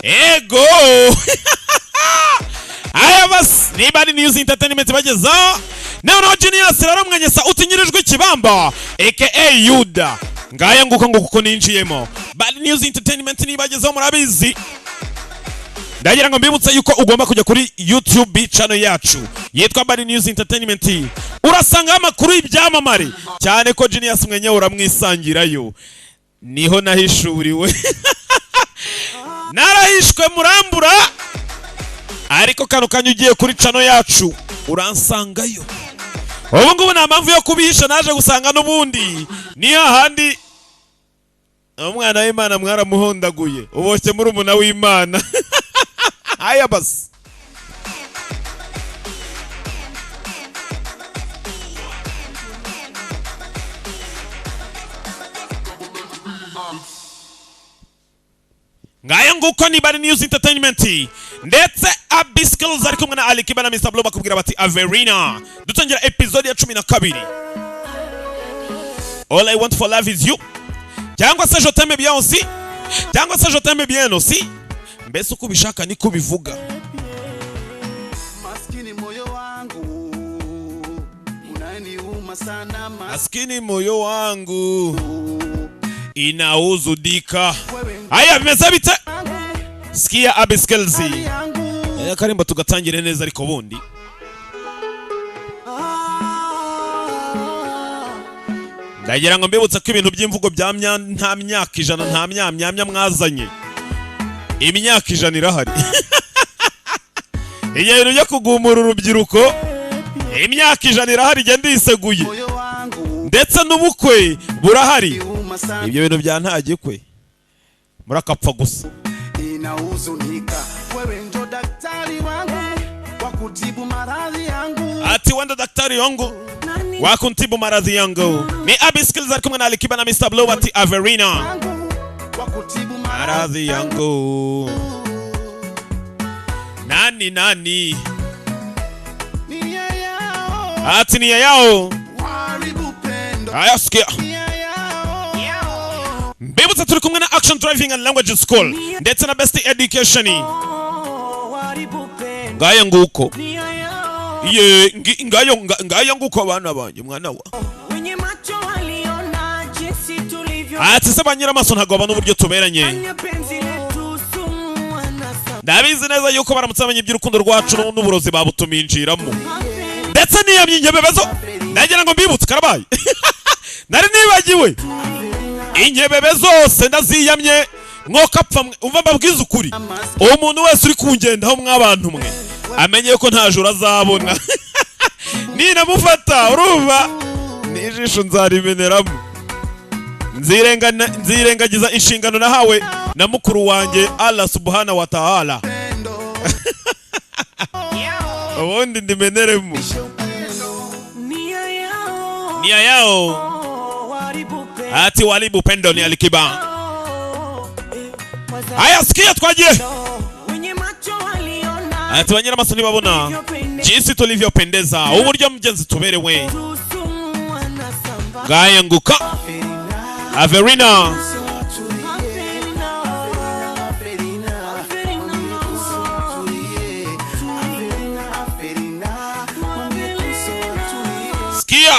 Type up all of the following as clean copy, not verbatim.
ego aya bas ni Bad News Entertainment bageza none Genius rero mwanyesa utinyirijwe ikibamba aka Yuda ngaya nguko kuko ninjiyemo Bad News Entertainment ni bagezaho murabizi ndagira ngo mbibutse yuko ugomba kujya kuri YouTube channel yacu yitwa Bad News Entertainment urasanga amakuru y'ibyamamare cyane ko Genius mwenye uramwisangirayo niho nahishuriwe narahishwe murambura ariko kano kanyugiye kuri channel yacu uransangayo ubu ngubu nta mpamvu yo kubihisha naje gusanga n'ubundi ni hahandi umwana w'Imana mwaramuhondaguye uboshye muri umuna w'Imana aya basi ngaya nguko ni Bad News Entertainment ndetse Abiskills ari kumwe na Alikiba na Mr. Blue bakubwira bati Averina dutangira episode ya 12 All I Want for Love is You cyangwa se Je t'aime bien aussi cyangwa se Je t'aime bien aussi mbese uko bishaka niko bivuga maskini moyo wangu unaniuma sana maskini moyo wangu inauzudika haya bimeze bite sikia Abiskills karimba tugatangire neza ariko bundi ndagira ngo mbibutse ko ibintu by'imvugo bya nta myaka ijana nta myamya mwazanye imyaka ijana irahari iyo bintu byo kugumura urubyiruko imyaka ijana irahari igenda yiseguye ndetse n'ubukwe burahari ibyo bintu bya nta gikwe murakapfa gusa ati wenda daktari wangu wakuntibu maradhi yangu ni Abiskills ari kumwe na Alikiba na Mr. Blue ati Averina maradhi yangu nani ati ni yao aya sikia mbibutse turi kumwe na Action Driving and Language School ndetse na Best Education ngaya nguko ye ngayo nguko abana banje mwana wa ati se banyira amaso ntago abana uburyo tuberanye ndabizi neza yuko baramutse abanye by'urukundo rwacu n'uburozi babutuminjiramo ndetse niyo myinyebebezo ndagira ngo mbibutse karabaye nari nibagiwe inyebebe zose ndaziyamye mwokapfa umva mbabwiza ukuri umuntu wese uri kungendaho mw'abantu mwe amenye ko nta jura azabona ninamufata urumva nijisho nzarimeneramo nzirengagiza inshingano nahawe na mukuru wanjye Allah subhanahu wa ta'ala ubundi ndimeneremo nia yao ati walibu pendo ni Alikiba haya sikia twaje ati banyira amaso ntibabona jinsi tulivyopendeza uburyo mgenzi tuberewe ngaya nguka Averina sikia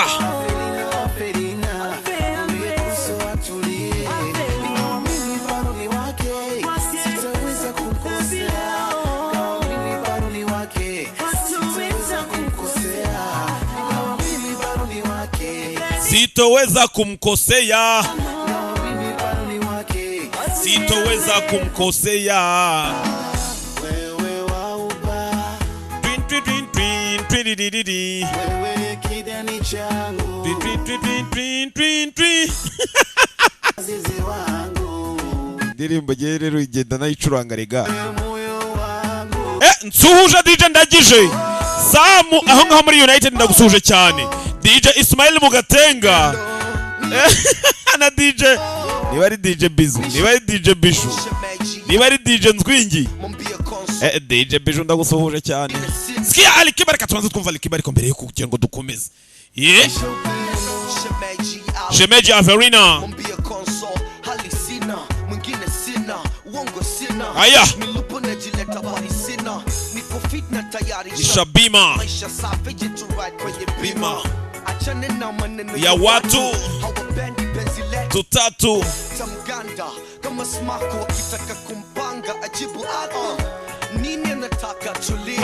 sitoweza kumkosea sitoweza kumkosea wewe wauba wewe kidani changu azizi wangu ndirimbo rero igenda nayicuranga rega nsuhuje DJ ndagije Samu aho ngaho muri United ndagusuhuje cyane DJ Ismail Mugatenga na DJ niba ari DJ Bizu niba ari DJ Bishu niba ari DJ Nzwingi DJ Bishu ndagusuhuje cyane sikia Alikiba reka tubanze twumva Alikiba ariko mbere yo kugira ngo dukomeze Shemeji Averina Aya Ishabima Bima ya watu tutatu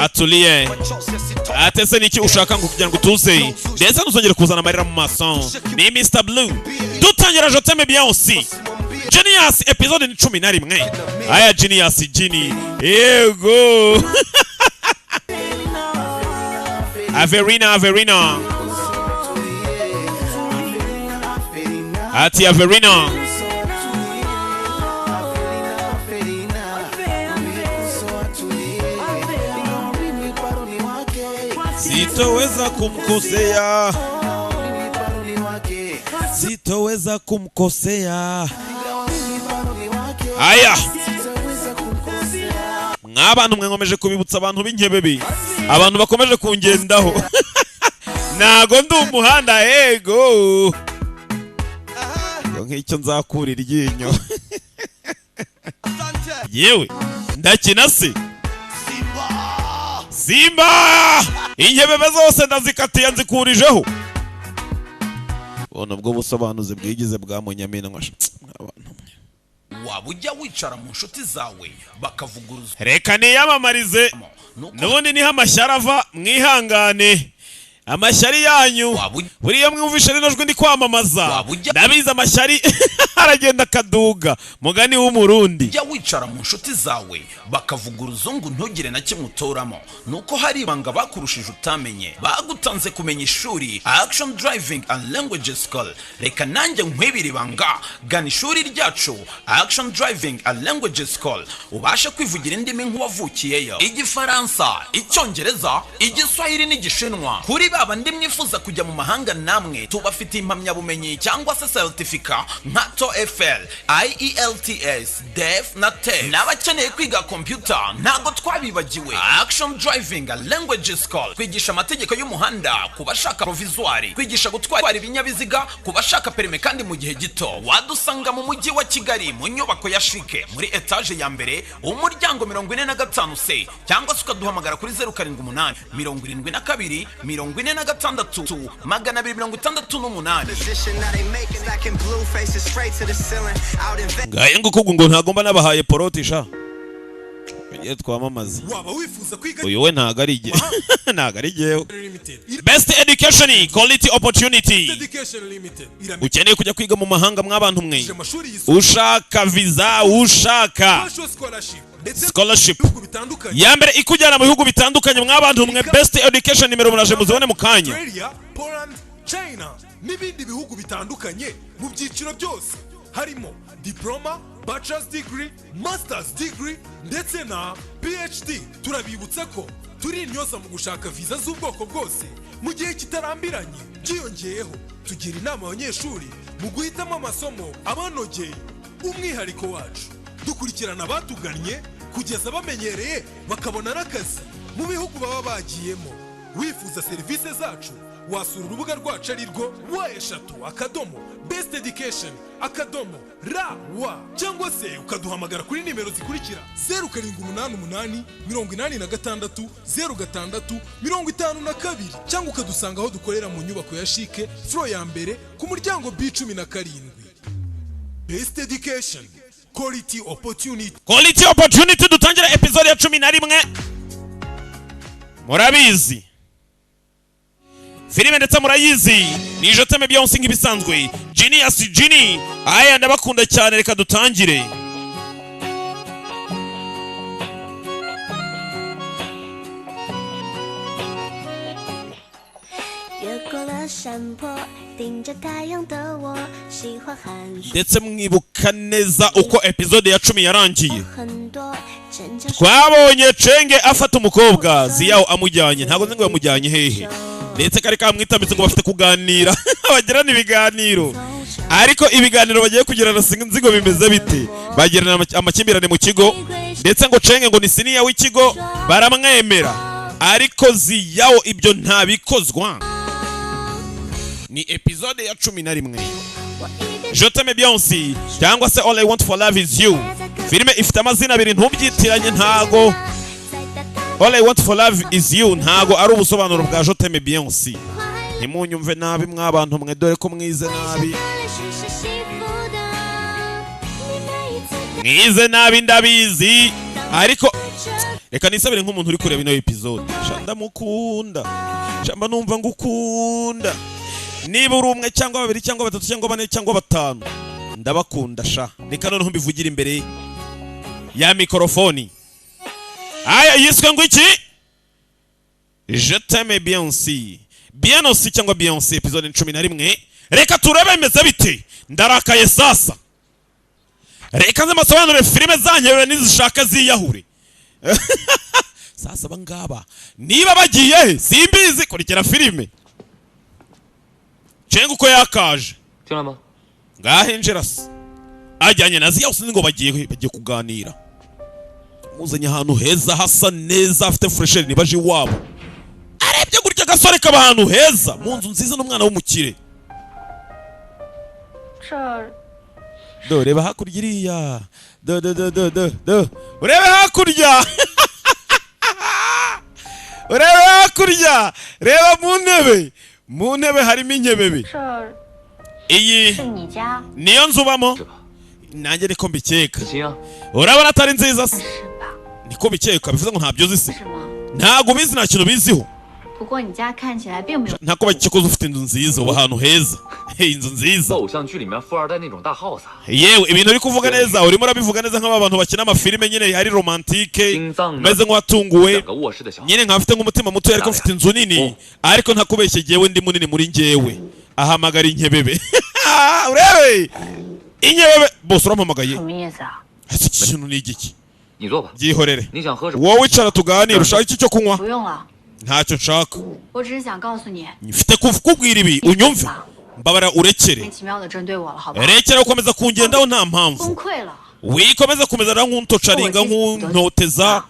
atulie atese niki ushaka ngo kugira ngo tuze ndetse nuzongera kuzana amarira mu maso ni Mr Blue dutangira Je t'aime bien aussi Genius episode ni 11 aya Genius Genie yego Averina ati Averina sitoweza kumkosea aya nk'abantu mwe nkomeje kubibutsa abantu b'inkebebi abantu bakomeje kungendaho nago ndi umuhanda yego nk'icyo nzakura iryinyo yewe ndakina se Simba inkebebe zose ndazikatiye nzikurijeho bona bwo busobanuze bwigize bwa Munyamina abantu wabujya wicara mu nshuti zawe bakavuguruza reka niyamamarize nubundi niho amashyarava mwihangane amashyari yanyu buriya mwumvishe rino jwi ndi kwamamaza ndabiza amashyari aragenda kaduga mugani w'umurundi jya wicara mu nshuti zawe bakavuguruza ngo ntugire na kimwe utoramo nuko hari ibanga bakurushije utamenye bagutanze kumenya ishuri Action Driving and Language School reka nanjye nkwibira ibanga gana ishuri ryacu Action Driving and Language School ubasha kwivugira indimi nk'uwavukiyeyo igifaransa icyongereza igiswahili n'igishinwa kuri abandi mwifuza kujya mu mahanga namwe tubafite impamyabumenyi cyangwa se certificate nka TOEFL, IELTS, DEF na TEF. N'abakeneye kwiga computer ntago twabibagiwe. Action Driving and Language School kwigisha amategeko y'umuhanda kubashaka provisoire, kwigisha gutwara ibinyabiziga kubashaka perime kandi mu gihe gito. Wadusanga mu mujyi wa Kigali mu nyubako ya Shike muri etage ya mbere umuryango 45C cyangwa se ukaduhamagara kuri 078 72 46 magana 268. Ngaye nguko ngo ntagomba nabahaye porotisha Ye twamamaza waba wifuza kwiga uyu we ntago ari igihe ntago ari igihe Best Education Quality Opportunity ukeneye kujya kwiga mu mahanga mw'abantu mwe ushaka visa ushaka scholarship ya mbere ikujyana mu bihugu bitandukanye mw'abantu mwe Best Education nimero muraje muzibone mu kanya Poland China n'ibindi bihugu bitandukanye mu byiciro byose harimo diploma, bachelor's degree, master's degree ndetse na PhD. Turabibutsa ko turi intyoza mu gushaka visa z'ubwoko bwose mu gihe kitarambiranye. Byiyongeyeho tugira inama abanyeshuri mu guhitamo amasomo abanogeye. Umwihariko wacu dukurikirana abatugannye kugeza bamenyereye bakabona n'akazi mu bihugu baba bagiyemo. Wifuza serivisi zacu wasura urubuga rwacu arirwo wa cyangwa se ukaduhamagara kuri nimero zikurikira 0788 86 06 52 cyangwa ukadusanga aho dukorera mu nyubako ya Shike floor ya mbere ku muryango B17. Best Education Quality Opportunity dutangira episode ya 11 murabizi filime ndetse murayizi ni Je t'aime bien aussi nk'ibisanzwe Genius Genie aya ndabakunda cyane reka dutangire ndetse mwibuka neza uko episode ya 10 yarangiye twabonye Chenge afata umukobwa Ziyaho amujyanye ntago nzi ngo yamujyanye hehe ndetse kari kamwitambitse ngo bafite kuganira bagirana ibiganiro ariko ibiganiro bagiye kugirana sinzi ngo bimeze bite bagirana amakimbirane mu kigo ndetse ngo Chenge ngo ni senior w'ikigo baramwemera ariko Ziyaho ibyo ntabikozwa ni episode ya 11 Je t'aime bien aussi cyangwa se All I Want for Love is You filime ifite amazina abiri ntubyitiranye ntago All I want for love is you ntago ari ubusobanuro bwa Je t'aime bien aussi. Ntimunyumve nabi mwabantu mwe dore ko mwize nabi. Mwize nabi ndabizi ariko reka nisabire nk'umuntu uri kureba ino episode. Shanda mukunda. Shamba numva ngukunda. Niba uri umwe cyangwa babiri cyangwa batatu cyangwa bane cyangwa batanu ndabakunda sha. Reka noneho mbivugira imbere ya mikrofoni. Aya yiswe ngo iki? Je t'aime bien aussi. Bien aussi cyangwa bien aussi episode 11. Reka turebe meze bite. Ndarakaye sasa. Reka nzamasobanure filime zanyewe nizishaka ziyahure. Sasa bangaba niba bagiye simbizi kurikira filime. Cenga uko yakaje. Cyama. Ngahenjera se. Ajyanye na ziya usinzi ngo bagiye kuganira. Muzanye ahantu heza hasa neza afite fresher nibaje iwabo. Arebye gutya gasore k'abantu heza mu nzu nziza n'umwana w'umukire. Do reba hakurya iriya. Do. Urebe hakurya. Urebe hakurya. Reba mu ntebe harimo inkebebe. Iyi niyo nzubamo. Nanjye niko mbikeka. Urabona atari nziza se? Niko bikeka bivuze ngo ntabyo zise. Ntago bizi nta kintu biziho. Ntako bakikoze ufite inzu nziza uba ahantu heza. Inzu nziza. Yewe ibintu uri kuvuga neza urimo urabivuga neza nk'abantu bakina amafilime nyine hari romantike meze nk'watunguwe nyine nkafite nk'umutima muto ariko mfite inzu nini ariko ntakubeshye jewe ndi munini muri njyewe ahamagara inkebebe. Urebe inkebebe bose urampamagaye. Ese kintu ni igiki? Byihorere. Wowe wicara tuganire ushaka iki cyo kunywa? Ntacyo nshaka. Mfite kukubwira ibi unyumve. Mbabara urekere. Rekera ukomeza kungendaho nta mpamvu. Wikomeza kumeza nk'untocaringa nk'untoteza.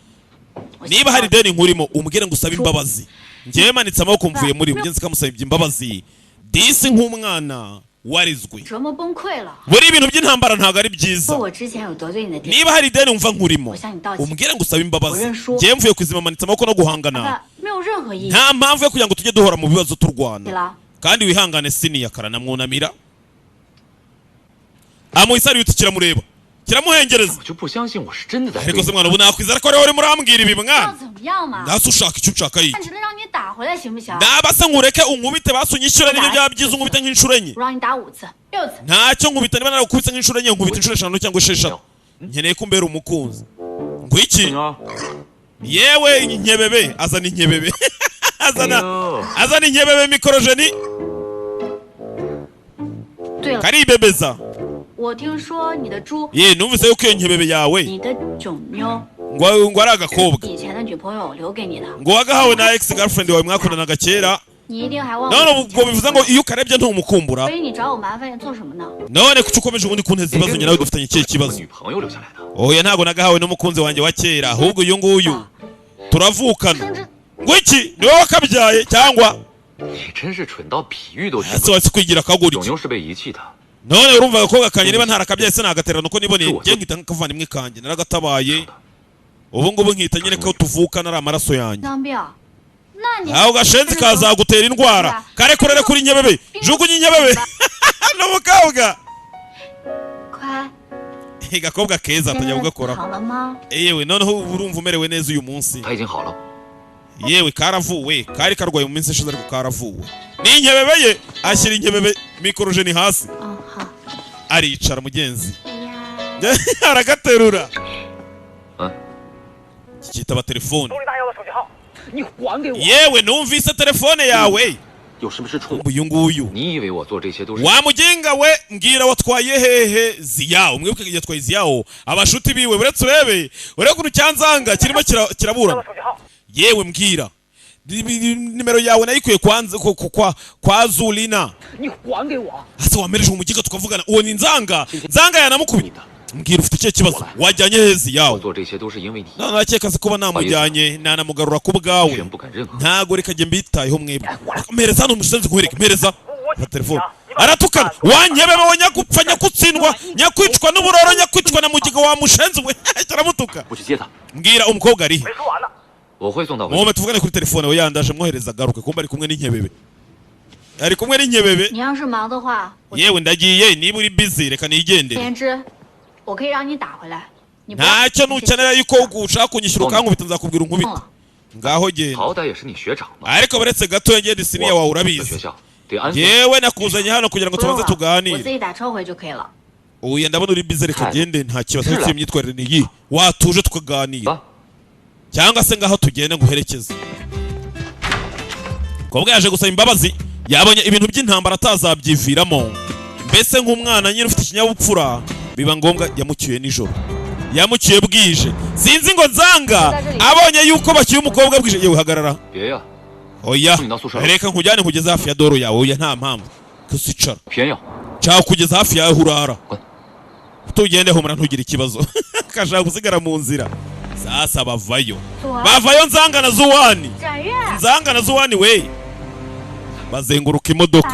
Niba hari deni nkurimo umbwire ngo usabe imbabazi. Ngiye manitse amaboko mvuye muri byo nzi kamusaba imbabazi. Disi nk'umwana warizwe. Buri ibintu by'intambara ntago ari byiza. Niba hari deni umva nkurimo umbwire ngo usabe imbabazi. Ngiye mvuye kwizima manitse amaboko no guhangana. Nta mpamvu yo kugira ngo tujye duhora mu bibazo turwana. Kandi wihangane siniya karana mwunamira. Amuisari yuti kiramureba. Kiramuhengereza. Ariko se mwana ubu nakwizera ko rero uri murambwira ibi mwana. Ndase ushaka icyo ushaka iki? Ndabasa nkureke unkubite basunyishyura n'ibyo byabyiza unkubite nk'inshuro enye. Ntacyo nkubita niba narakubise nk'inshuro enye nkubita inshuro 5 cyangwa 6. Nkeneye kumbera umukunzi. Ngo iki? Yewe inkebebe azana inkebebe. Azana inkebebe mikrojeni. Karibebeza. Ye numvise yuko iyo nkebebe yawe ngo ari agakobwa ngo wagahawe na ex girlfriend wawe mwakundanaga kera. None ubwo bivuze ngo iyo ukarebye ntumukumbura. None kuki ukomeje ubundi kunteza ibibazo nyine nawe dufitanye ikihe kibazo? Oya ntago nagahawe n'umukunzi wanjye wa kera ahubwo uyu nguyu turavukana. Ngo iki niwe wakabyaye cyangwa? Ese wasi kwigira kaguri. None urumva agakobwa kanje niba ntarakabyaye se nagaterana uko niboneye ngiye nkita nkavandimwe kanje naragatabaye. Ubu ngubu nkita nyine ko tuvukana ari amaraso yanjye. Aho gashenzi kazagutera indwara. Kare kurere kuri nyebebe. Jugunye inyebebe. No mukabwa. Gakobwa keza atajya gukora. Yewe noneho urumva umerewe neza uyu munsi. Yewe karavuwe kari karwaye mu minsi ishize ariko karavuwe. Ni inkebebe ye ashyira inkebebe mikrojeni hasi. Aricara mugenzi. Aragaterura. Kitaba telefone. Yewe numvise telefone yawe. Uyu nguyu. Wamugenga we mbwira watwaye hehe ziyawo. Umwibuke yatwaye ziyawo. Abashuti biwe uretse urebe. Urebe kuntu cyanzanga kirimo kirabura. Yewe mbwira. Nimero yawe nayikuye kwa Zulina. Ase wamereje umugiga tukavugana. Uwo ni nzanga yanamukubita. Mbwira ufite icyo kibazo wajyanye hezi yawo. None nakeka se kuba namujyanye nanamugarura ku bwawe. Ntago reka je mbitayeho mwebwe. Mpereza hano umusenzi kuhereka mpereza. Telefone. aratukana wanyebebe we nyagupfa nyakutsindwa nyakwicwa n'uburoro nyakwicwa na mugiga wa mushenzi we aramutuka mbwira umukobwa ari muhome tuvugane kuri telefone we yandaje mwohereza garuke kumba ari kumwe n'inkebebe ari kumwe n'inkebebe yewe ndagiye niba uri busy reka nigendere ntacyo nukenera yuko ugushaka kunyishyura ukankubita nzakubwira unkubita ngaho genda ariko baretse gato yagenda isiniya wawe urabizi yewe nakuzanye hano kugira ngo tubanze tuganire uya ndabona uri busy reka gende nta kibazo cy'iyo myitwarire niyi watuje tukaganira cyangwa se ngaho tugende nguherekeze kobwa yaje gusaba imbabazi yabonye ibintu by'intambara atazabyiviramo mbese nk'umwana nyine ufite ikinyabupfura biba ngombwa yamucyuye nijoro yamucyuye bwije sinzi ngo nzanga abonye yuko bakiye umukobwa bwije yewe hagarara oya reka nkujyane kugeza hafi ya doro yawe oya nta mpamvu kusicara cyangwa kugeza hafi yawe urara tugende humura ntugire ikibazo kashaka gusigara mu nzira sasa bavayo nzanga na zuwani we bazenguruka imodoka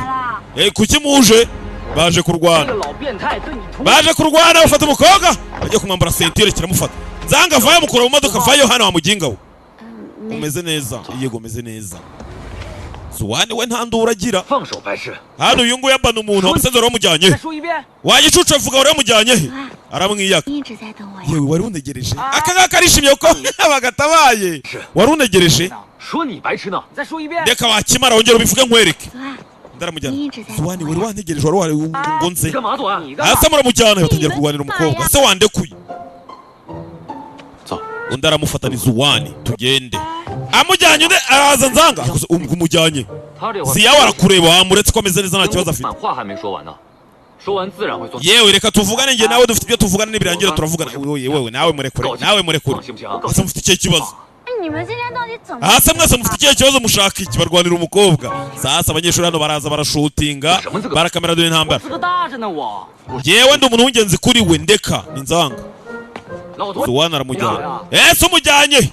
kuki muje baje kurwana bafata umukobwa bajya kumwambara sentire kiramufata nzanga vayo mukura mu modoka vayo hano wamuginga we umeze neza yego umeze neza zuwani we nta ndura agira hano uyu nguyu yambana umuntu wamusenze wari wamujyanye wagicucu avuga wari wamujyanye he aramwiyaka yewe wari unegereje aka ngaka arishimye ko bagatabaye wari unegereje reka wakimara wongera ubivuge nkwereke ndaramujyana zuwani wari wantegereje wari ngo nze hasi muramujyana batangira kurwanira umukobwa se wandekuye undi aramufatana zuwani tugende amujyanye undi araza nzanga umujyanye ziyawe arakureba wamuretse ko ameze neza nta kibazo afite yewe reka tuvugane njye nawe dufite ibyo tuvugana nibirangira turavugana yewe nawe murekure ese mufite ikihe kibazo hasi mwese mufite ikihe kibazo mushaka iki barwanira umukobwa sasa abanyeshuri hano baraza barashutinga barakamera dore intambara yewe ndi umuntu w'ingenzi kuri we ndeka ni nzanga zuwana aramujyana ese umujyanye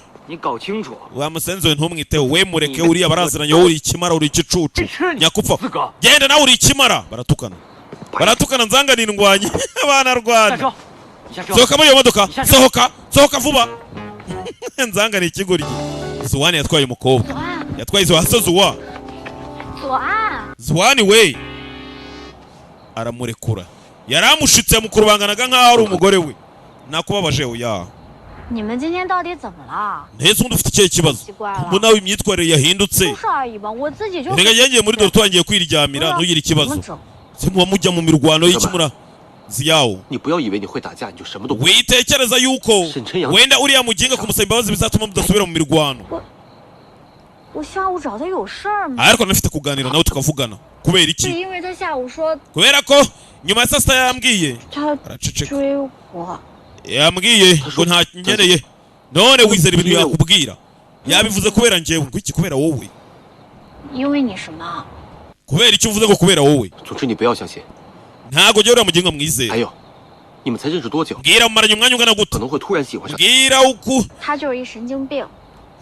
wa musenzi we ntumwiteho we mureke uriya baraziranye wowe uri ikimara uri igicucu nyakupfa genda nawe uri ikimara baratukana nzanga nindwanye abana rwana sohoka muri iyo modoka sohoka vuba nzanga ni ikigoryi zuwani yatwaye umukobwa yatwaye izo hasi zuwani we aramurekura yaramushitse mukurubanganaga nk'aho ari umugore we nakubabaje oya ntese undi ufite ikihe kibazo mbona nawe imyitwarire yahindutse reka yengeye muri dore turangiye kwiryamira ntugire ikibazo se muba mujya mu mirwano y'ikimura ziyawo witekereza yuko wenda uriya muginga kumusaba imbabazi bizatuma mudasubira mu mirwano ariko nafite kuganira nawe tukavugana kubera iki kubera ko nyuma ya saa sita yambwiye araceceka yambwiye ngo nta nkeneye none wizera ibintu yakubwira yabivuze kubera njyewe ngo iki kubera wowe kubera icyo uvuze ngo kubera wowe ntago jya uriya muginga mwizera bwira mumaranye umwanya ungana gute bwira uku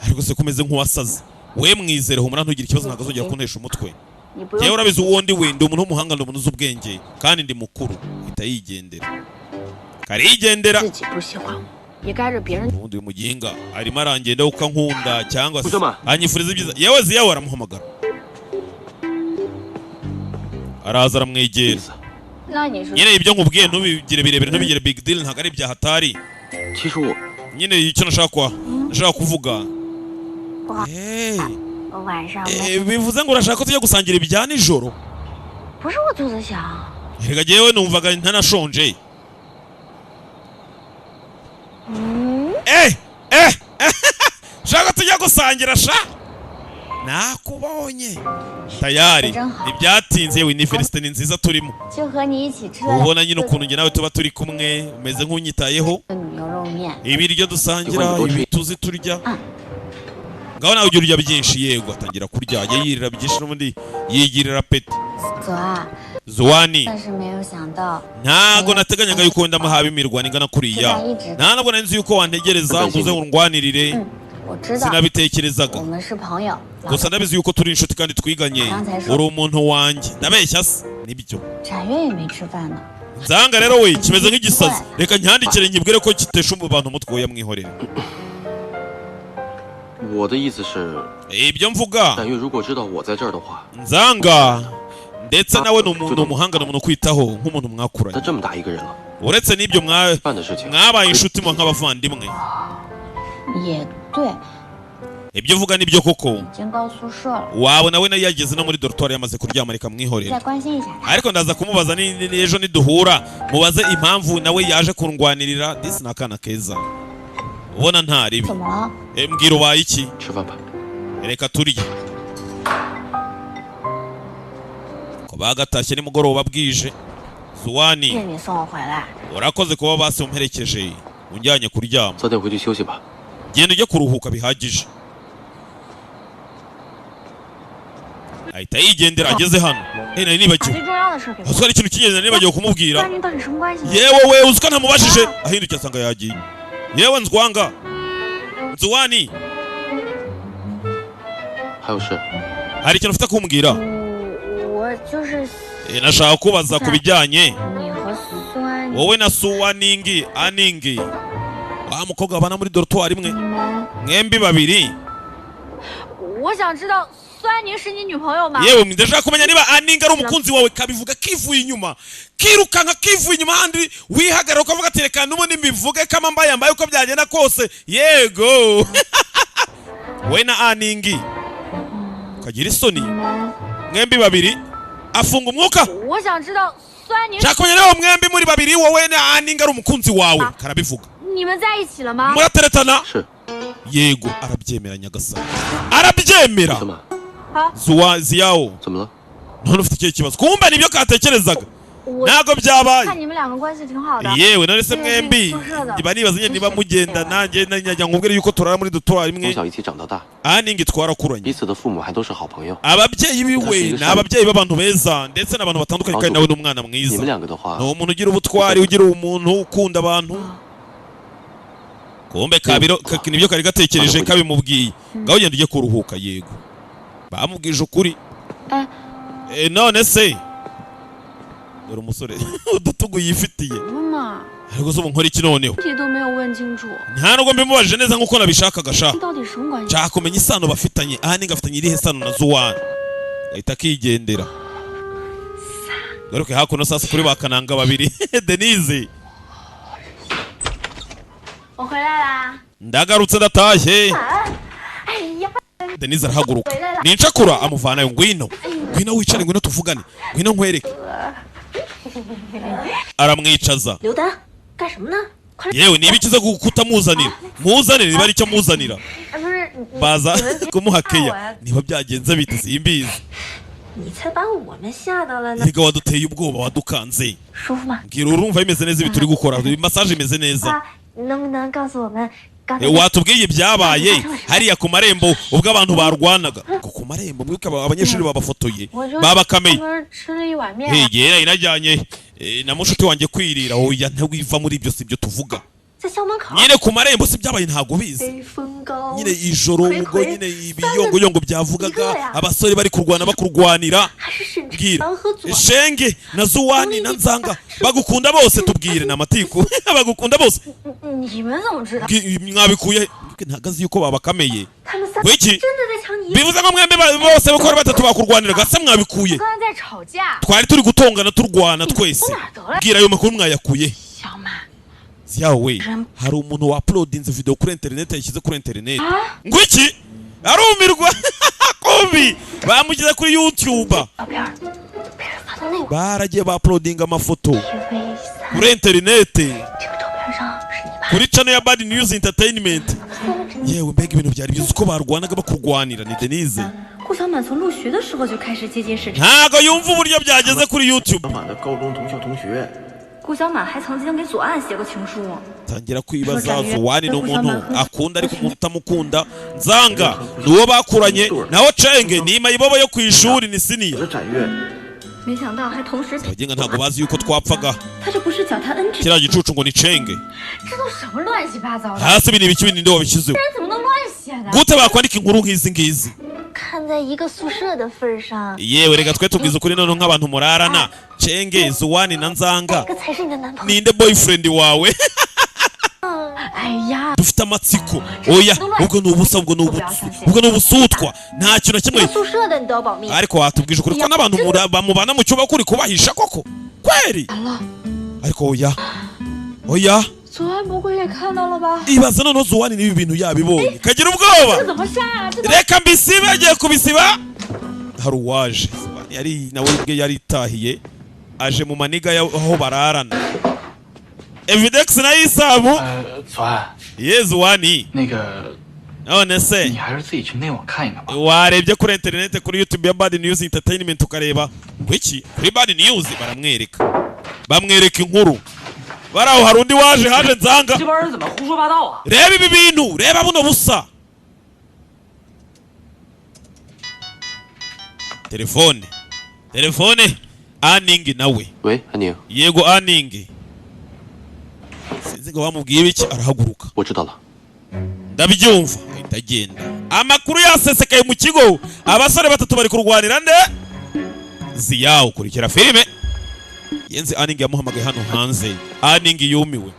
ariko se kumeze nk'uwasaze we mwizere humura ntugire ikibazo ntabwo azongera kuntesha umutwe yewe urabizi uwo ndi we ndi umuntu w'umuhanga ndi umuntu uzi ubwenge kandi ndi mukuru hita yigendera karigendera ubundi uyu muginga arimo arangenda uko ankunda cyangwa se anyifuriza ibyiza yewe ziyawe aramuhamagara araza aramwegera nyine ibyo nkubwiye ntubigire birebire ntubigire big deal ntabwo ari ibya hatari nyine icyo nashaka kuvuga bivuze ngo urashaka ko tujya gusangira ibya nijoro reka jyewe numvaga ntanashonje shaka tujya gusangira sha nakubonye tayari ntibyatinze yewe ni Felicite ni nziza turimo ubona nyine ukuntu njye nawe tuba turi kumwe umeze nk'unyitayeho ibiryo dusangira ibi tuzi turya ngaho nawe ujya urya byinshi yego atangira kurya ajya yirira byinshi n'ubundi yigirira peti zuwani ntago nateganyaga yuko wenda amahabi imirwano ingana kuriya nta nabwo nari nzi yuko wantegereza ngo uze undwanirire 我知道， sinabitekerezaga 我们是朋友。 gusa ndabizi yuko turi inshuti kandi twiganye uri umuntu wanjye ndabeshya se nibyo 展月也没吃饭呢。 nzanga rero we kimeze nk'igisazi reka nyandikire nyibwire ko kitesha abantu umutwe oya mwihorere 我的意思是， ibyo mvuga 展月如果知道我在这儿的话， nzanga ndetse nawe ni umuhanga ni umuntu kwitaho nk'umuntu 他 mwakuranye 这么大一个人了， uretse n'ibyo 办的事情， mwabaye inshuti mo nk'abavandimwe 也对， ibyo uvuga nibyo koko 已经告宿舍了， wabona we nayo yageze no muri dortoir yamaze kuryama reka 再 mwihorere 关心一下他。 ariko ndaza kumubaza ejo niduhura mubaze impamvu nawe yaje kurwanirira disi ni akana keza ubona nta ribi 怎么了？ mbwira ubaye iki 吃饭吧。 reka turye ko bagatashye nimugoroba bwije 谢 Zuwani 你送我回来。 urakoze kuba basi umperekeje unjyanye kuryama 早点回去休息吧。 genda ujye kuruhuka bihagije ahita yigendera ageze hano nari 把 nibagiwe 最重要的事给我。 hasi hari ikintu cy'ingenzi nari nibagiwe kumubwira 关您到底什么关系？ yewe we uzi ko ntamubajije ahindukiye asanga yagiye yewe nzwanga Zuwani 还有事， hari ikintu ufite kumbwira 我就是 nashaka kubaza ku bijyanye 你和酸， wowe na Suwaningi Aningi wa mukobwa babana muri dortoir imwe 你们， mwembi babiri 我想知道酸宁是你女朋友吗？ yewe ndashaka kumenya niba Aningi ari umukunzi wawe kabivuga kivuye inyuma kirukanka kivuye inyuma handi wihagarara ukavuga ati reka n'ubundi mbivuge kama mbaye mbaye uko byagenda kose yego we na Aningi kagira isoni 你们， mwembi babiri afunga umwuka 我想知道酸宁， nshaka kumenya niba mwembi muri babiri wowe na Aningi ari umukunzi wawe karabivuga 你们在一起了吗？ murateretana 是 yego arabyemera nyagasani arabyemera 怎么？ Ziyawo 怎么了？ none ufite ikihe kibazo kumva nibyo katekerezaga 我 ntabwo 看 byabaye 你们两个关系挺好的。 yewe none se 这个 mwembi 是宿舍的。 niba nibaza nyine niba mugenda nanjye najya nkubwire yuko turara muri dortoir 从 imwe 小一起长到大， Aningi twarakuranye 彼此的父母还都是好朋友。 ababyeyi biwe ni ababyeyi b'abantu beza ndetse n'abantu batandukanye kandi nawe ni umwana 你 mwiza 们两个的话 ni，umuntu ugira ubutwari ugira umuntu ukunda abantu kumbe kabiro nibyo kari gatekereje kabimubwiye ngaho ugenda ujye kuruhuka yego bamubwije ukuri none se dore umusore udutugu yifitiye 什么嘛？ ariko zo nkora iki noneho 问题都没有问清楚， nta nubwo mbimubajije neza nk'uko nabishakaga sha 这到底什么关系？ nshaka kumenya isano bafitanye Aningi afitanye irihe sano na Zuwani ahita akigendera garuke hakuno sasa kuri bakananga babiri Denise 我回来啦。 ndagarutse ndatashye 哎呀， Denise arahaguruka nincakura amuvanayo ngwino ngwino wicare ngwino tuvugane ngwino nkwereke aramwicaza 刘丹，干什么呢？快来！ yewe niba ikiza kutamuzanira muzanire niba ari icyo amuzanira 不是， baza 你们 kumuha 看我 keya 呀， niba byagenze bite simbizi 你才把我们吓到了呢。 erega waduteye ubwoba wadukanze 舒服吗？ mbwira urumva bimeze neza ibi turi gukora massage imeze neza 啊，能不能告诉我们刚才？ watubwiye ibyabaye hariya ku marembo ubwo abantu barwanaga ngo ku marembo mwibuke abanyeshuri babafotoye 我就 babakameye 专门吃了一碗面。 yegera inajyanye na mushuti wanjye kwirira oya ntiwiva muri ibyo si ibyo tuvuga 在校门口。 nyine ku marembo si byabaye ntabwo bizi 北风高。 nyine ijoro ubwo nyine ibiyongoyongo byavugaga Igoya. abasore bari kurwana bakurwanira 还是沈 mbwira 长和左。 shenge na Zuwani na Nzanga bagukunda bose tubwire ni amatiku bagukunda bose 你们怎么知道？ mwabikuye ntabwo azi yuko babakameye 他们三 Wiki. 真的在抢你。 bivuze ngo mwembi bose bakora batatu bakurwaniraga se mwabikuye 刚才在吵架。 twari turi gutongana turwana twese bwira ayo makuru mwayakuye 小满。 yawe hari umuntu wa uploadinze video kuri internet yashyize kuri internet 啊！ ngo iki arumirwa kumbi bamugize kuri YouTube 照片儿被人发到内网， baragiye ba uploadinga amafoto 许巍三。 kuri internet 这个照片上是你拍 kuri channel ya Bad News Entertainment 的。 yewe mbega ibintu byari byiza uko barwanaga bakurwanira ni Denise 顾小满从入学的时候就开始接近市场， ntago yumva uburyo byageze kuri YouTube 满的高中同校同学， 顾小满还曾经给左岸写过情书。 tangira kwibaza Zuwani ni umuntu akunda ariko umuntu utamukunda Nzanga nuwo bakuranye naho Cenge ni mayibobo yo ku ishuri ni 我 senior 的展月， 没想到还同时， abagenga ntago bazi yuko twapfaga 他这不是脚踏 N 指， kiriya gicucu ngo ni Cenge 这都什么乱七八糟的？ hasi ibi ni ibiki bindi wabishyizeho 人怎么能乱写呢？ gute bakwandika inkuru nk'izi ngizi 看在一个宿舍的份上， yewe reka twe tubwiza ukuri none nk'abantu murarana Chenge Zuwani na Nzanga 这个才是你的男朋友。 ninde boyfriend wawe 哎呀， dufite amatsiko oya ubwo nubusa ubwo nubusutwa nta kintu na 这 kimwe 个宿舍的你都要保密。 ariko watubwije ukuri ko n'abantu bamubana mu cyumba kuri kubahisha koko kweri ariko oya 左岸不会也看到了吧？ ibaza noneho Zuwani n'ibi bintu yabibonye kagira ubwoba 这怎么下啊？这 reka mbisibe agiye kubisiba hari uwaje Zuwani yari nawe ubwe yari itahiye aje mu maniga aho bararana Evidex na Isamu 左岸， ye Zuwani 那个 none se 你还是自己去内网看一看吧。 warebye kuri internet kuri YouTube ya Bad News Entertainment ukareba kwiki kuri Bad News bamwereka inkuru baraho hari undi waje haje Nzanga 这帮人怎么胡说八道啊？ reba ibi bintu reba buno busa telefone Aning nawe 喂，安宁， yego Aning sinzi ngo bamubwiye iki arahaguruka 我知道了。 ndabyumva ahita agenda amakuru yasesekaye mu kigo abasore batatu bari kurwanira nde Ziyawo kurikira filime yenze Aning yamuhamagaye hano hanze Aning yumiwe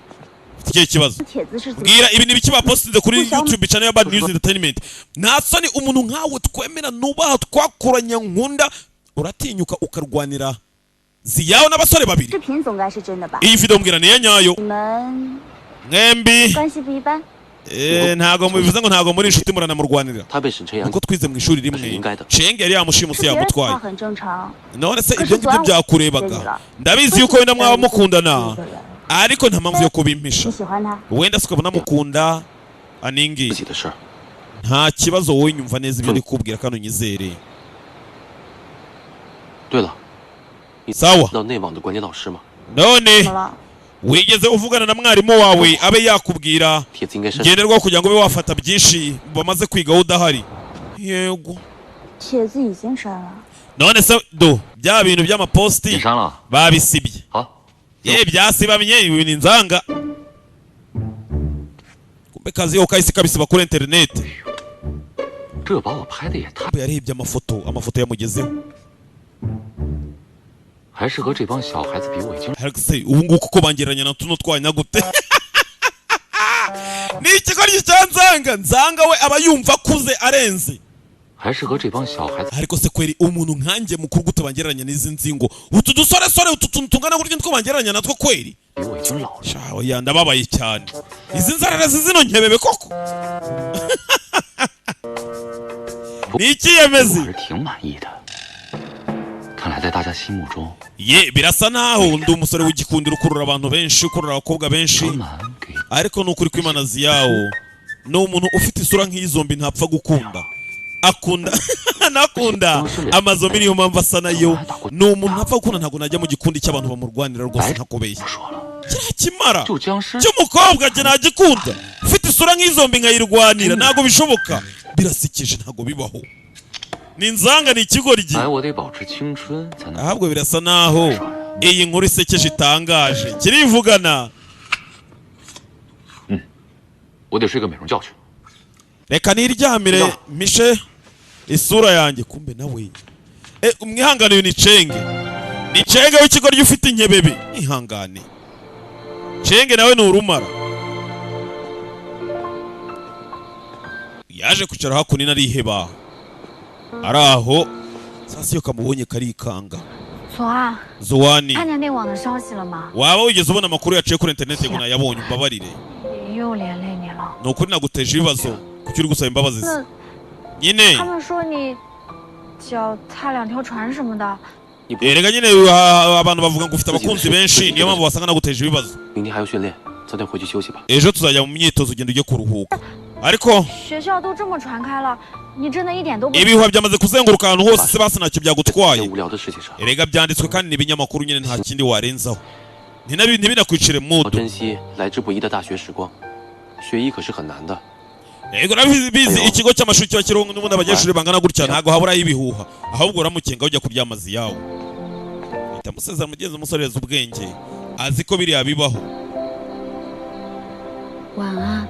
ufite kibazo 帖子是怎么？ bwira ibi nibiki bapostinze kuri YouTube channel ya Bad News Entertainment nasoni umuntu nkawe twemera nubaha twakuranya nkunda uratinyuka ukarwanira Ziyawo n'abasore babiri 视频总该是真的吧？ iyi video mbwira niyo nyayo 你们 mwembi 关系不一般。 ntago mubivuze ngo ntago muri inshuti muranamurwanira 他被沈晨阳 nuko twize mu ishuri rimwe Chenge yari yamushimuse 别人话 yamutwaye 很正常， none se ibyo ngibyo byakurebaga ndabizi yuko wenda mwaba mukundana ariko nta mpamvu yo kubimpisha 你喜欢他？ wenda se ukabona mukunda Aningi 自己的事儿。 nta kibazo wowe nyumva neza ibyo ndi kubwira kano nyizere 对了，你 sawa 知道内网的管理老师吗？ none 怎么了？ wigeze uvugana na mwarimu wawe abe yakubwira 帖子应该是 ngenderwaho kugira ngo ube wafata byinshi bamaze kwiga udahari yego 帖子已经删了。 none se do bya bintu by'amaposti 你删了。 babisibye 好， ye byasibamye ibi ni Nzanga kumbe kazi yo kahise kabisiba kuri internet 这把我拍的也太…… yarebye amafoto yamugezeho 还是和这帮小孩子比，我已经 ariko se ubu ngubu kuko bangereranya na tuno twanya gute ni ikigoryi cya Nzanga we aba yumva akuze arenze 还是和这帮小孩子 ariko se kweri umuntu nkanjye mukuru gute bangereranya n'izi nzingo utu dusoresore utu tuntu tungana gutya nitwo bangereranya natwo kweri 比我已经老了。 shaho ya ndababaye cyane izi nzararezi zino nkebebe koko ni 我 ikiyemezi 还是挺满意的。看来在大家心目中， ye birasa naho ndi umusore w'igikundiro ukurura abantu benshi ukurura abakobwa benshi 专门给 ariko ni ukuri kw'Imana Ziyawo ni umuntu ufite isura nk'iyi zombi ntapfa gukunda akunda nakunda amazomi niyo mpamvu asa nayo ni umuntu ntapfa gukunda ntabwo najya mu gikundi cy'abantu bamurwanira rwose ntakubeshya 不说了， kiriya kimara 就僵尸 cy'umukobwa njye nagikunda ufite isura nk'iyi zombi nkayirwanira ntabwo bishoboka birasekeje ntabwo bibaho ni Nzanga ni ikigoryi 哎，我得保持青春才能。 ahubwo birasa naho iyi nkuru isekeje itangaje kirivugana 我得睡个美容觉去。 reka niryamire mishe isura yanjye kumbe nawe umwihangane uyu ni Chenge w'ikigoryi ufite inkebebe ihangane Chenge nawe ni urumara yaje kwicara hakuno ariheba ari aho sasa iyo kamubonye karikanga 左岸， Zuwani 看见内网的消息了吗？ waba wigeze ubona amakuru yaciye kuri internet ngo nayabonye umbabarire 又连累你了。 ni ukuri naguteje ibibazo kuki uri gusaba imbabazi se 那 nyine 他们说你脚踏两条船什么的， erega nyine abantu bavuga ngo ufite abakunzi benshi niyo mpamvu wasanga naguteje ibibazo 明天还要训练，早点回去休息吧。 ejo tuzajya mu myitozo ugenda ujye kuruhuka ariko 学校都这么传开了，你真的一点都不…… ibihuha byamaze kuzenguruka ahantu hose se basi ntacyo 在 byagutwaye 无聊的事情上， erega byanditswe kandi n'ibinyamakuru nyine nta kindi warenzaho ntibinakwicire 要 mudu 珍惜来之不易的大学时光。学医可是很难的， yego nabizi ikigo cy'amashuri kiba kiriho n'ubundi abanyeshuri bangana gutya ntabwo haburaho ibihuha ahubwo uramukenga ujya kuryama Ziyawo ahita amusezera mugenzi umusoreza ubwenge azi ko biriya bibaho 晚安。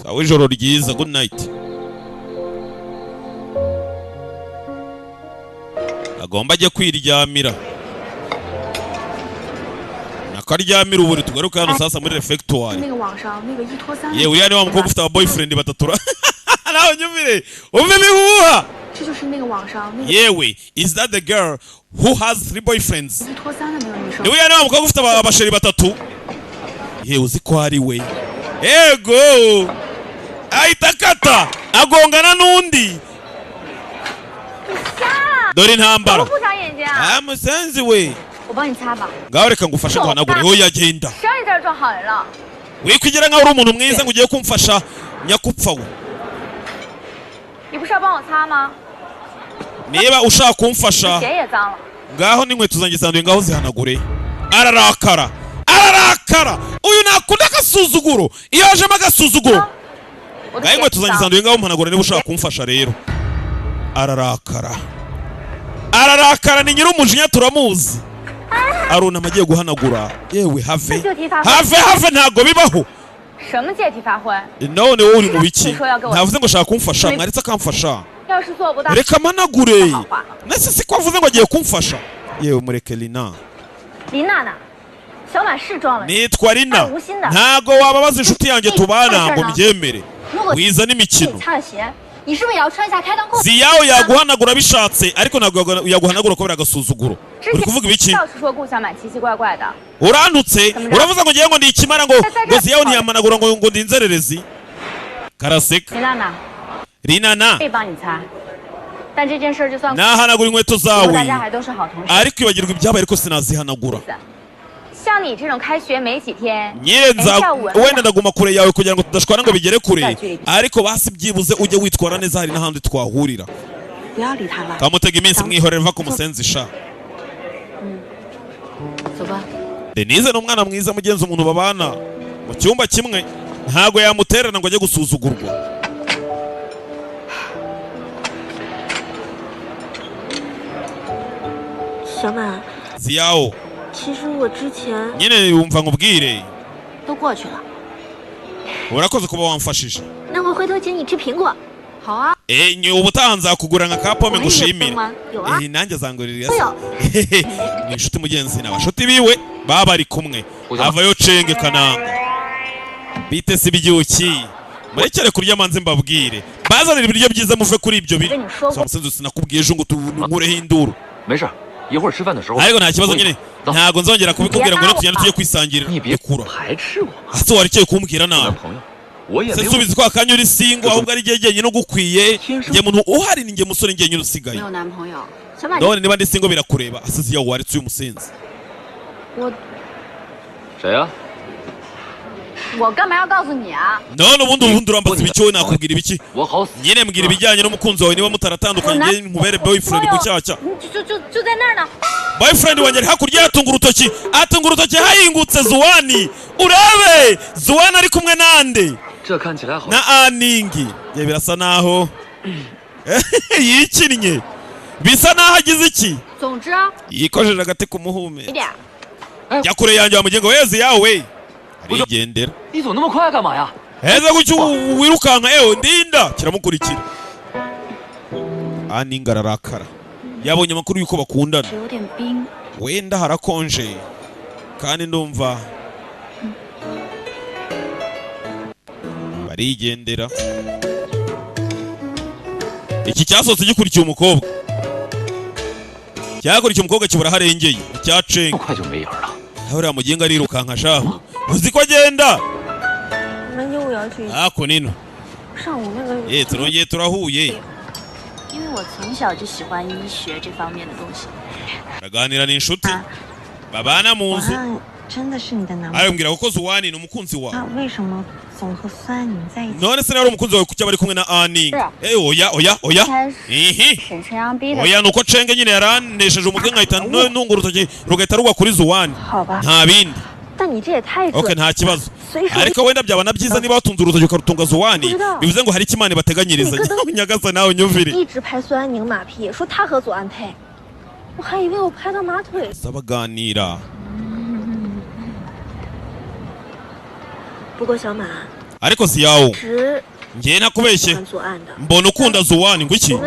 sawa ijoro ryiza good night agomba ajye kwiryamira nakaryamira uburi tugaruka hano sasa muri refectoire yewe uriya ni wa mukobwa ufite aba boyfriend batatu nawe nyumvire umve ibihuha yewe is that the girl who has 3 boyfriends ni uriya ni wa mukobwa ufite abasheri batatu yewe uzi ko ari we ego ahita akata agongana n'undi dore intambara musenzi we ngaho reka ngufashe guhanagura wowe yagenda wikwigira nkaho uri umuntu mwiza ngo ugiye kumfasha nyakupfa we niba ushaka kumfasha ngaho n'inkweto zanjye zanduye ngaho zihanagure ararakara uyu nakunda agasuzuguro iyo hajemo agasuzuguro ngaho inkweto zanjye zanduye ngaho mpanagura niba ushaka kumfasha rero ararakara ni nyir'umujinya turamuzi arunama agiye guhanagura yewe have ntago bibaho none wowe uri mu biki ntavuze ngo shaka kumfasha mwaritse akamfasha reka managure nese si ko avuze ngo agiye kumfasha yewe mureke Lina nitwa Lina ntago wababaza inshuti yanjye tubana ngo mbyemere wiza n'imikino Ziyaho yaguhanagura bishatse ariko ntabwo yaguhanagura kubera agasuzuguro uri kuvuga ibiki urantutse uravuze ngo ngiye ngo ndi ikimara ngo Ziyaho ntiyamanagura ngo ndi inzererezi karaseka Lina nahanagura inkweto zawe ariko ibagirwa ibyabaye ariko sinazihanagura wenda ndaguma kure yawe kugira ngo tudashwana ngo bigere kure ariko basi byibuze ujye witwara neza hari n'ahandi twahurira kamutega iminsi mwihorera va ku musenzi sha Denise ni umwana mwiza mugenzi umuntu babana mu cyumba kimwe ntago yamutererana ngo ajye gusuzugurwa Ziyaho nyine wumva nkubwire urakoze kuba wamfashije ubutaha nzakugura nka ka pome ngushimire nanjye azangurira ni inshuti mugenzi n'abashuti biwe baba bari kumwe avayo cenge kananga bite si ibyuki murekere kurya manze mbabwire bazanira ibiryo byiza muve kuri ibyo biri musenzi sinakubwiye ejo ngo tunkureho induru ariko nta kibazo nyine ntago nzongera kubikubwira ngo tujyane tujye kwisangirira ikura ase warikeye kumbwira nabi se subiza ko akanya uri singo ahubwo ari gihe nyine ugukwiye nge muntu uhari ni nge musore nge nyine usigaye none niba ndi singo birakureba asize yawo waritse uyu musenzi none ubundi urambaza ibiki wowe nakubwira ibiki nyine mbwira ibijyanye n'umukunzi wawe niba mutaratandukanye nkubere boyfriend gucyacya boyfriend wanjye ari hakurya yatunga urutoki hayingutse Zuwani urabe Zuwani ari kumwe nande na Aningi birasa naho yikinnye bisa naho agize iki yikojeje agati ku muhume jya kure yanjye wamugenga weze yawe arigendera heza gucyo wirukanka ndinda kiramukurikira Aningi ararakara yabonye amakuru yuko bakundana wenda harakonje kandi ndumva barigendera iki cyasohotse gikurikiye umukobwa cyakurikiye umukobwa kibura harengeye icyacenga ahora mugenga arirukanka shaho uzi ko agenda ako nino turongeye turahuye araganira n'inshuti babana mu nzu arambwira ko Zuwani ni umukunzi wawe none se nari umukunzi wawe kuki bari kumwe na Aningi oya nuko cenge nyine yaranesheje umutwe nkahita nunga urutoki rugahita rugwa kuri Zuwani nta bindi nta kibazo ariko wenda byabana byiza niba watunze urutoki ukarutunga Zuwani bivuze ngo hari ikimana bateganyiriza nyagasa nawe nyumvire sabaganira ariko Ziyaho ngiye nakubeshye mbona ukunda Zuwani ngo iki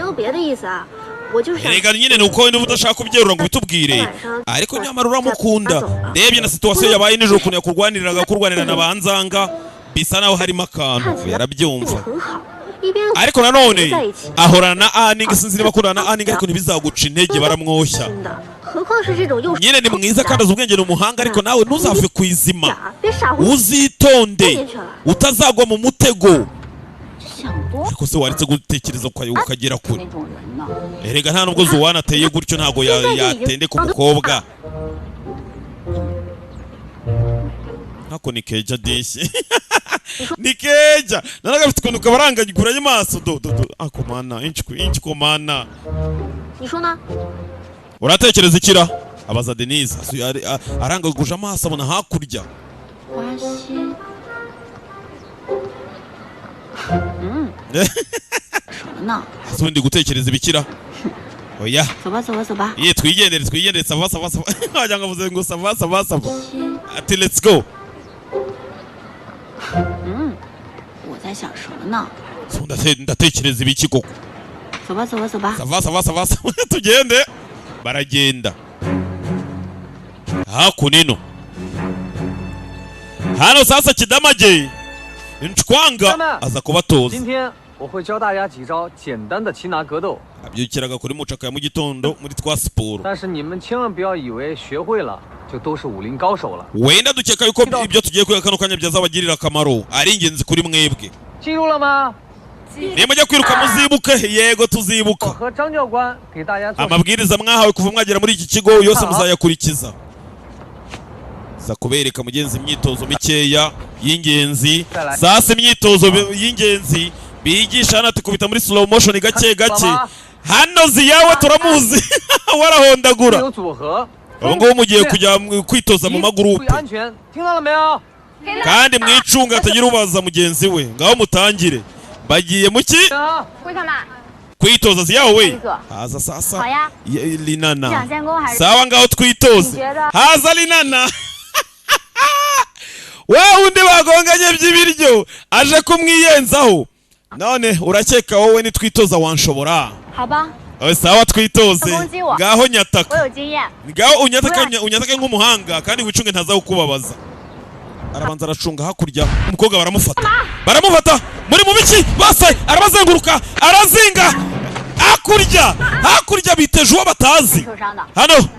erega nyine ni uko niba udashaka kubyerura ngo bitubwire ariko nyamara uramukunda ndebye na situation yabaye nijoro ukuntu yakurwaniriraga kurwanira na banzanga bisa naho harimo akantu yarabyumva ariko nanone ahorana na Aning sinzi niba akundana na Aning ariko ntibizaguca intege baramwoshya nyine ni mwiza kandi azi ubwenge ni umuhanga ariko nawe ntuzave ku izima uzitonde utazagwa mu mutego ariko se waretse gutekereza ukagera kure erega nta nubwo Zuwana ateye gutyo ntago yatende ku mukobwa ntako ni keja dishi ni keja nanaga bifite ukuntu kabaranganye kuranye amaso do ako mana inchi ko mana uratekereza ikira abaza Denise aranga guje amaso abona hakurya Sundi gutekereza ibikira oya ye twigendere sava wajya ngavuze ngo sava ati let's go ndatekereza ibiki koko sava tugende baragenda hakunino hano sasa kidamage Nchkwanga aza kubatoza abyukiraga kuri mucaka ya mu gitondo muri twa siporo wenda dukeka yuko ibyo tugiye kwiga kano kanya byazabagirira akamaro ari ingenzi kuri mwebwe nimujya kwiruka muzibuke yego tuzibuka amabwiriza mwahawe kuva mwagera muri iki kigo yose muzayakurikiza za kubereka mugenzi imyitozo mikeya y'ingenzi sasa imyitozo y'ingenzi bigisha hano tukubita muri slow motion gake hano ziyawe turamuzi warahondagura abo ngo mugiye kujya kwitoza mu magurupe kandi mwicunga atagira ubaza mugenzi we ngaho mutangire bagiye muki kwitoza ziyawe haza sasa Linana sawa ngaho twitoze haza Linana wa undi bagonganye by'ibiryo aje kumwiyenzaho none urakeka wowe ni twitoza wanshobora sawa twitoze ngaho nyataka ngaho unyataka nk'umuhanga kandi wicunge ntaza kukubabaza arabanza aracunga hakurya umukobwa baramufata muri mu biki base arabazenguruka arazinga hakurya biteje uwo batazi hano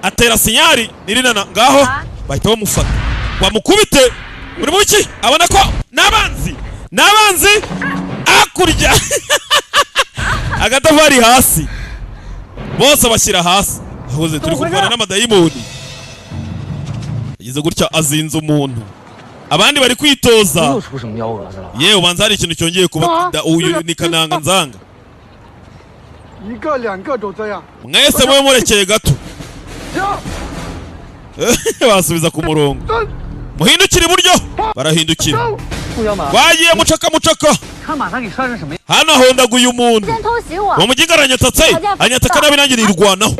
atera sinyari nirinana ngaho bahita bamufata wamukubite muri mu biki abona ko nabanzi hakurya agatafari hasi bose bashyira hasi ahoze turi kurwana n'amadayimoni yagize gutya azinze umuntu abandi bari kwitoza yewe ubanza hari ikintu cyongeye kuba uyu ni kananga nzanga mwese mwe murekeye gato basubiza ku murongo muhindukire iburyo barahindukira bagiye mucaka hano ahondaguye umuntu uwo muginga aranyatatse anyataka nabi nanjye nirwanaho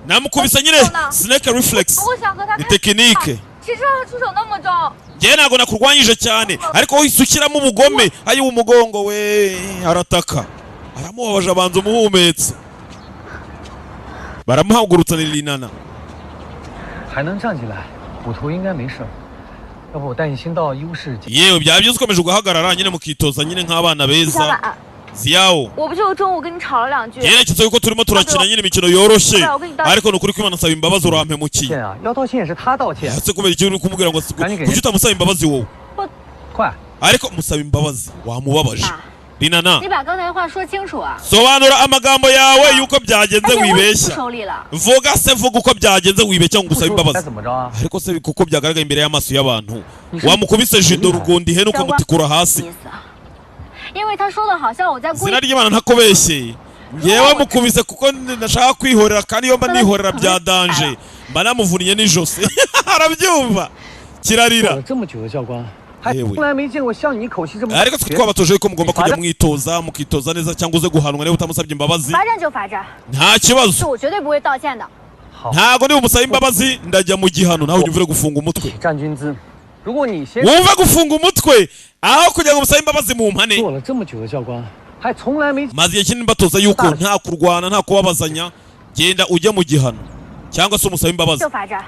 namukubisa nyine snake reflex ni tekinike njye ntabwo nakurwanyije cyane ariko wisukiramo ubugome ayi umugongo we arataka aramubabaje abanza umuhumetse baramuhagurutsa ni Linana yewe byabyuze ukomeje ugahagarara nyine mukitoza nyine nk'abana beza ziyawo yereketse yuko turimo turakina nyine imikino yoroshye ariko ni ukuri kw'Imana nsaba imbabazi urampemukiye ese kubera iki uri kumubwira ngo kuki utamusaba imbabazi wowe ariko musaba imbabazi wamubabaje Linana sobanura amagambo yawe yuko byagenze wibeshya vuga uko byagenze wibeshya ngo usaba imbabazi ariko se kuko byagaragaye imbere y'amaso y'abantu wamukubise jido rugondi ihene ukamutikura hasi zina ry'Imana ntakubeshye ngewe mukubise kuko nashaka kwihorera kandi iyo mba nihorera bya danje mba namuvuniye n'ijosi arabyumva kirarira ariko twabatoje yuko mugomba kujya mwitoza mukitoza neza cyangwa uze guhanwa niba utamusabye imbabazi nta kibazo ntago niba umusaba imbabazi ndajya mu gihano nawe unyumvire gufunga umutwe wumva gufunga umutwe aho kugira ngo umusaba imbabazi mu mpane maze igihe kinini mbatoza yuko nta kurwana nta kubabazanya genda ujya mu gihano cyangwa se umusaba imbabazi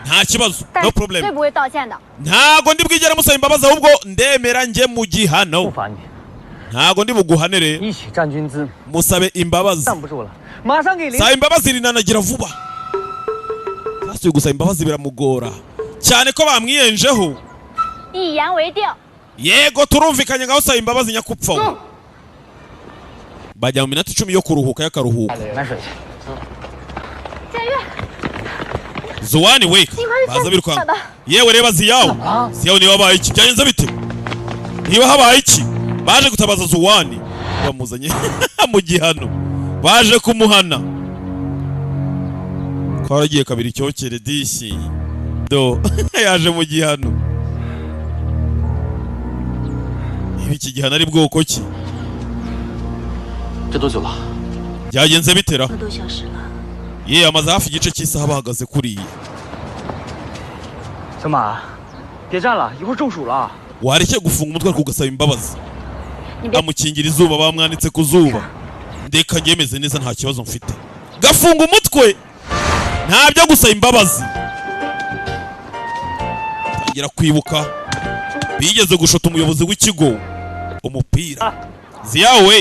nta kibazo no problem ntago ndi bwigere musaba imbabazi ahubwo ndemera njye mu gihano ntago ndi buguhanere musabe imbabazi saba imbabazi rinanagira vuba sasuye gusaba imbabazi biramugora cyane ko bamwiyenjeho yego turumvikanye ngaho saba imbabazi nyakupfa bajya mu minota 10 yo kuruhuka y'akaruhuko Zuwani we baza birukanga yewe reba ziyawo niba habaye iki byanyenze bite niba habaye iki baje gutabaza Zuwani bamuzanye mu gihano baje kumuhana kwaragiye kabiri cyokere dishi do yaje mu gihano iki gihano ari bwoko ki byagenze bitera ye amaze hafi igice cy'isaha bahagaze kuriya wareke gufunga umutwe kugasaba imbabazi amukingira izuba bamwanditse ku zuba ndeka ngemeze neza nta kibazo mfite gafunga umutwe ntabyo gusaba imbabazi tangira kwibuka bigeze gushota umuyobozi w'ikigo umupira ziyawe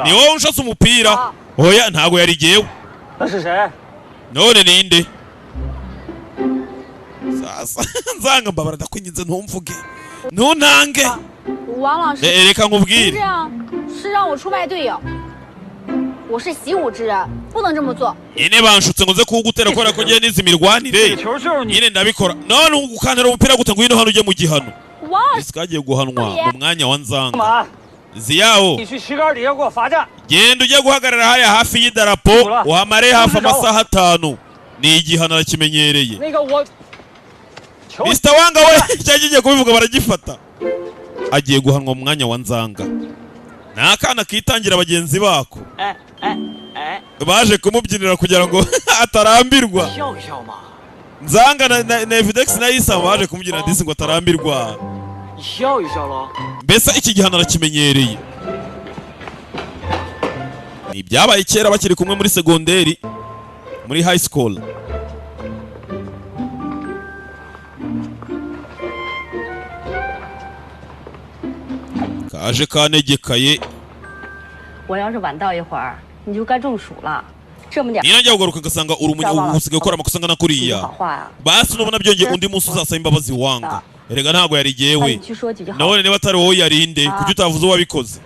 ni wowe ushotse umupira oya ntago yari jewe none ninde sasa nzanga mbabara ndakwinginze ntumvuge ntunange reka nkubwire ine banshutse ngo nze kuwugutera kubera ko ngiye nizi mirwanire nyine ndabikora none ugukantera umupira gute ngo hino ujye mu gihano isi kagiye guhanwa mu mwanya wa nzanga ziyawo genda ujye guhagarara hariya hafi y'idarapo uhamare hafi amasaha 5 ni igihano arakimenyereye Mr. Wanga we cyagiye kubivuga baragifata agiye guhanwa mu mwanya wa nzanga nakana kitangira abagenzi bako baje kumubyinira kugira ngo atarambirwa nzanga na Evidex na Isa baje kumubyinira disi ngo atarambirwa mbese iki gihano arakimenyereye ni byabaye kera bakiri kumwe muri segonderi muri high school kaje kanegekaye nina njya kugaruka ngasanga usigaye ukora amakosa angana kuriya basi nubona byongeye undi munsi uzasaba imbabazi wanga erega ntago yari jewe none niba atari wowe yarinde kuki utavuze uwabikoze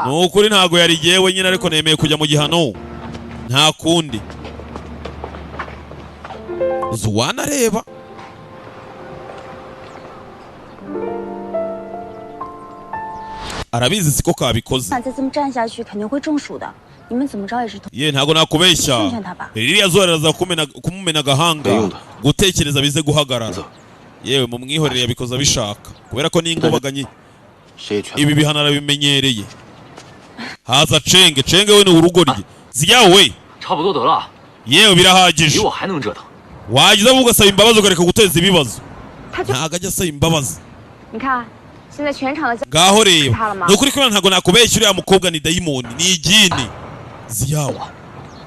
nukuri ntago yari jewe nyine ariko nemeye kujya mu gihano nta kundi Zuwana reba arabizi siko kabikoze ye ntago nakubeshya ririya zoreraza kumumena gahanga gutekereza bize guhagarara yewe mu mwihorere yabikoza bishaka kubera ko n'ingobaganye ibi bihana arabimenyereye haza cenge we ni urugo rye ziyawe yewe birahagije wagize ugasaba imbabazi ukareka guteza ibibazo ntago ajya asaba imbabazi ngaho reba nukuri ko ntago nakubeshya uriya mukobwa ni dayimoni ni igini ziyawa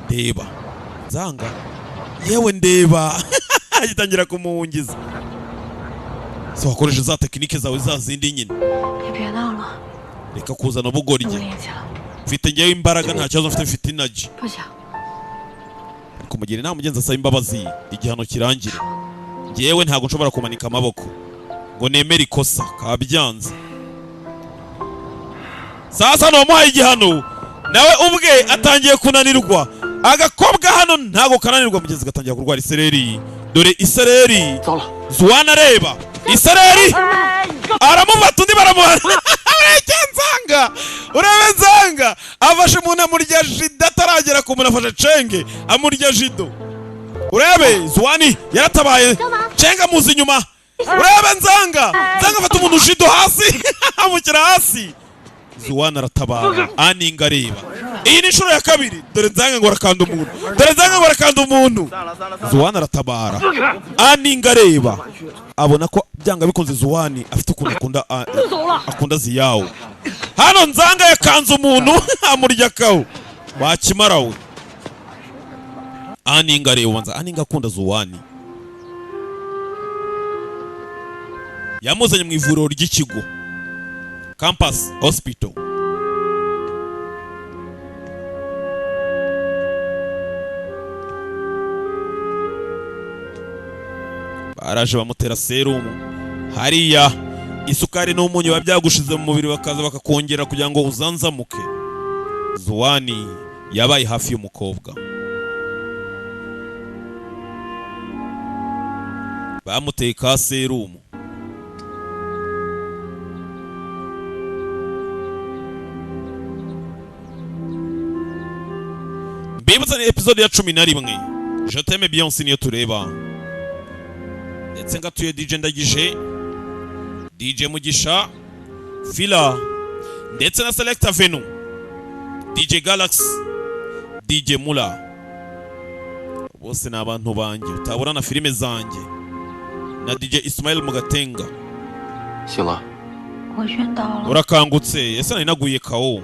ndeba nzanga yewe ndeba agitangira kumuhungiza so wakoresha za tekinike zawe za zindi nyine reka kuzana ubugoryi mfite ngewe imbaraga nta kibazo mfite energy kumugira inama mugenzi asaba imbabazi igihano kirangire ngewe ntago nshobora kumanika amaboko ngo nemere ikosa kabyanze sasa nomuhaye igihano nawe ubwe atangiye kunanirwa agakobwa hano ntago kananirwa mugezi gatangira kurwara isereri dore isereri Zuwana reba isereri aramufata undi baramuhana urebe nzanga afashe umuntu amurya jida ataragera ku muntu afashe cenge amurya jido urebe Zuwani yaratabaye cenga muzi inyuma urebe nzanga afata umuntu jido hasi amukira hasi Zuwana aratabara aninga areba iyi ni inshuro ya kabiri dore nzanga ngo arakanda umuntu Zuwana aratabara aninga areba abona ko byanga bikunze Zuwani afite ukuntu akunda ziyawo hano nzanga yakanze umuntu amurya kawo wakimara we. Aninga rero wanza Aninga akunda Zuwani yamuzanye mu ivuriro ry'ikigo Campus Hospital. Baraje bamutera serumu hariya isukari n'umunyu babyagushize mu mubiri bakaza bakakongera kugira ngo uzanzamuke. Zuwani yabaye hafi y'umukobwa, bamuteye ka serumu. Mbibutsa ni episode ya 11 Je t'aime Beyonce niyo tureba, ndetse ngatuye DJ Ndagije, DJ Mugisha, Fila ndetse na Selecta Venu, DJ Galaxy, DJ Mula, bose ni abantu banjye utabura na filime zanjye, na DJ Ismail Mugatenga. 醒了， 我晕倒了。 Urakangutse ese nari naguye kawo,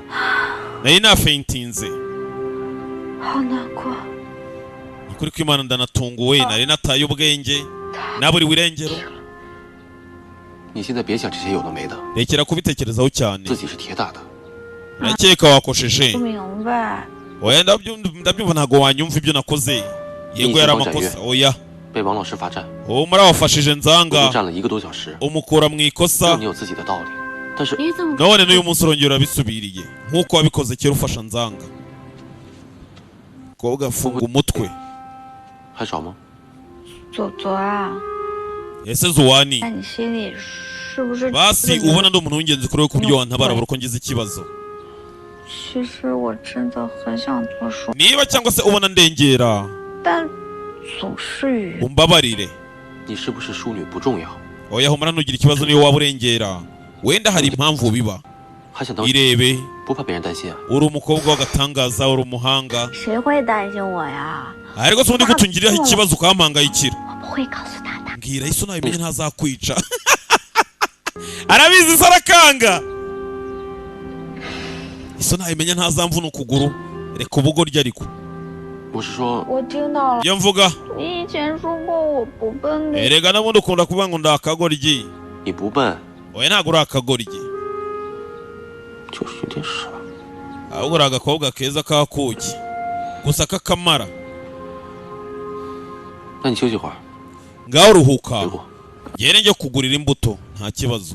nari nafeintinze. 好难过。 Kuri kwimana ndanatunguwe, nari nataye ubwenge naburi wirengero. 你现在别想这些有的没的， Rekera kubitekerezaho cyane, 自己是铁打的。 nakeka wakosheje. 不明白。 Oya ndabyumva ntago wanyumva ibyo nakoze. Yego yari amakosa. Oya 被王老师罚站， muri abafashije 我 nzanga 站了1个多小时， umukura mu 只有 ikosa 你有自己的道理。但是 你怎么？ none n'uyu munsi urongera urabisubiriye nkuko wabikoze kera ufasha nzanga. Kobwa funga umutwe. 还少吗？ 左左啊， Ese Zuwani 那你心里是不是？ basi ubona ndi umuntu w'ingenzi kuri we ku buryo wantabara buri uko ngize ikibazo. 其实我真的很想多说， Niba cyangwa se ubona ndengera 但总是与 umbabarire. 你是不是淑女不重要， Oya humura nugira ikibazo niyo waba urengera, wenda hari impamvu biba. 还想当 Irebe 不怕别人担心啊？ uri umukobwa w'agatangaza, uri umuhanga, 谁会担心我呀？ ariko se ubundi gutungiriraho ikibazo ukampangayikira. 我不会告诉他的。 Mbwira iso nabimenye ntazakwica. Arabizi se arakanga. Iso nabimenye ntazamvuna ukuguru, reka ubugoryi ariko. 我是说， 我听到了， Iyo mvuga 你以前说过我不笨的。 erega nabundi ukunda kuvuga ngo ndakagoryi. 你不笨， Oya ntabwo uri akagoryi, 就是有点傻。 ahubwo uri agakobwa keza kakuki gusa kakamara. 那你休息会儿， Ngaho uruhuka 给我。 yere njye kugurira imbuto nta kibazo.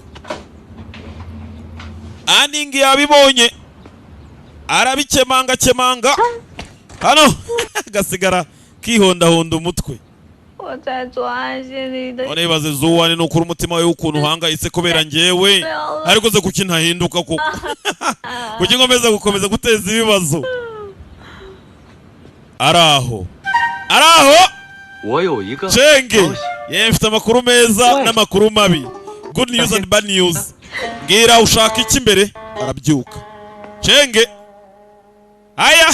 Aningi yabibonye arabikemanga hano gasigara kihondahonda umutwe. 我在左岸心里的。 None ibaze Zuwani nukuri umutima we ukuntu uhangayitse kubera njyewe, ariko ze kuki ntahinduka koko. Kuki ngomeza gukomeza guteza ibibazo. Araho 我有一个 Chenge yewe mfite amakuru meza n'amakuru mabi, good news and bad news. Ngira ushaka iki mbere? Arabyuka Chenge. Aya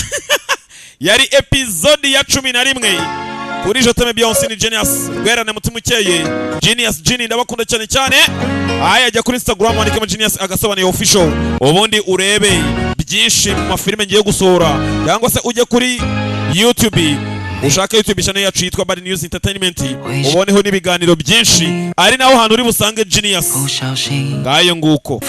yari episode ya 11 kuri Je t'aime Beyonce ni Genius. Gwerane mutima ukeye Genius Genie ndabakunda cyane cyane. Aya jya kuri Instagram wandike Genius agasobanuye official, ubundi urebe byinshi mu mafilime ngiye gusohora, cyangwa se ujye kuri YouTube ushaka YouTube channel yacu yitwa Bad News Entertainment, uboneho n'ibiganiro byinshi, ari naho hantu uri busange Genius. Ngayo nguko.